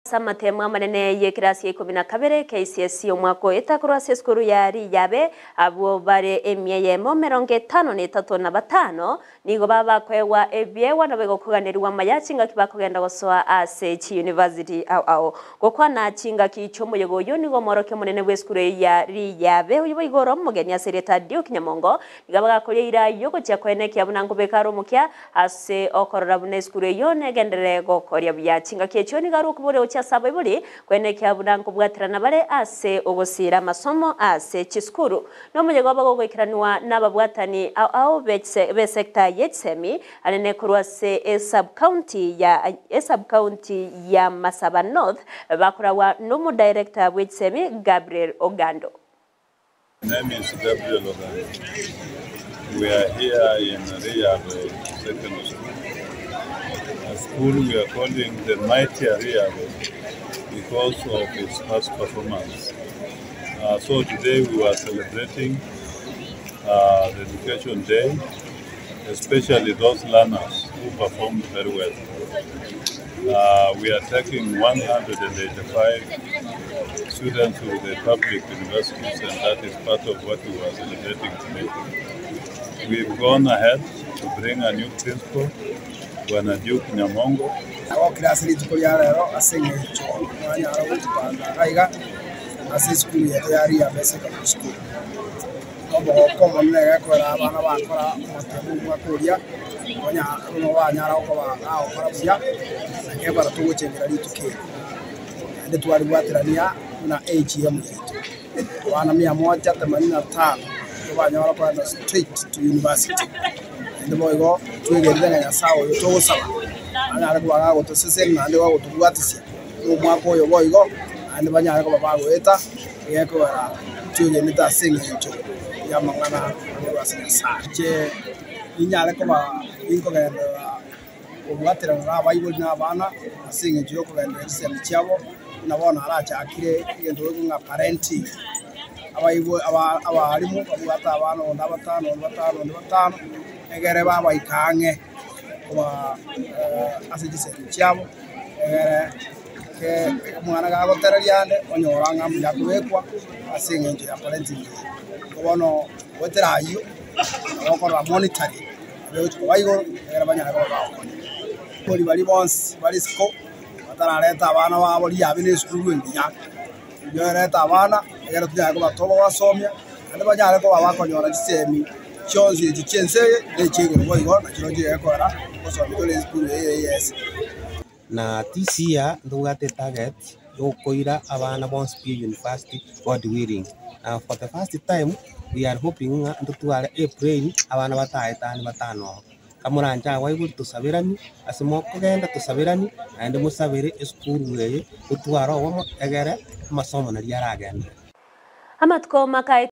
Samatema manene ye kirasi ya 12 KCSE omwaka etakurwa seskuru ya Riyabe abo bare emyeye mo 55 nigo baba kwewa ebyewa no bego kuganirwa mayachinga kibakogenda gosoa ase university ao gokwana chinga kichomo yego yo nigo moroke munene weskuru ya Riyabe uyibo igoro mugeni asereta dio kinyamongo nigabaga kurira yogo cha kwene kyabunango bekaro mukya ase okorora buneskuru yo negendere gokorya byachinga kicho nigaru kubure saba ibuli kwene kyaburango bwaterana bare ase ogosira masomo ase chiskuru no mujego bagogwekiranwa n'ababwatani ao be sector yetsemi anene kurwase sub county ya Masaba North bakurawa no director wetsemi Gabriel Ogando. My name is Gabriel Ogando. We are here in Riyabe Secondary School. A school we are calling the Mighty Riyabe because of its past performance. So today we are celebrating the Education Day, especially those learners who performed very well. We are taking 185 students to the public universities, and that is part of what we are celebrating today. We've gone ahead to bring a new principal, Kufaulu Nyamongo. Straight to university. And the boy go to get a sour to Sama. And I go to Sissin and go to Watisi. No Marco, your boy go, and the Banya go about Weta, Yako to the Nita singing to Yamana was in Sache in Yalakova, Inco and Water and Rava, you would Navana, singing to Yoko and Chavo, Navana Raja, and doing a parenti. Our Arimu, Watavano, Navatano, Egereba, Kange, as it is a Chavo, Managa Terrian, on your Rangam Yakuekwa, a singing to Apparently. One, what are you? Monetary. Why go? Everybody wants what is called. But I let Havana, what you have in his school in the young. You're at Havana. I got to Toba Somia, and the Bajako Awako, you semi, shows you to change the chicken going on, also yes. Now, this year, the target, Yokoira, Havana, Spear University, for the wearing. Now, for the first time, we are hoping to April, Havana and Matano. Kamuranja, why would to Savirani, as a mock again to Savirani, and the Musaviri school way, to our own Agara, Masomon, Yaragan. Amatko makai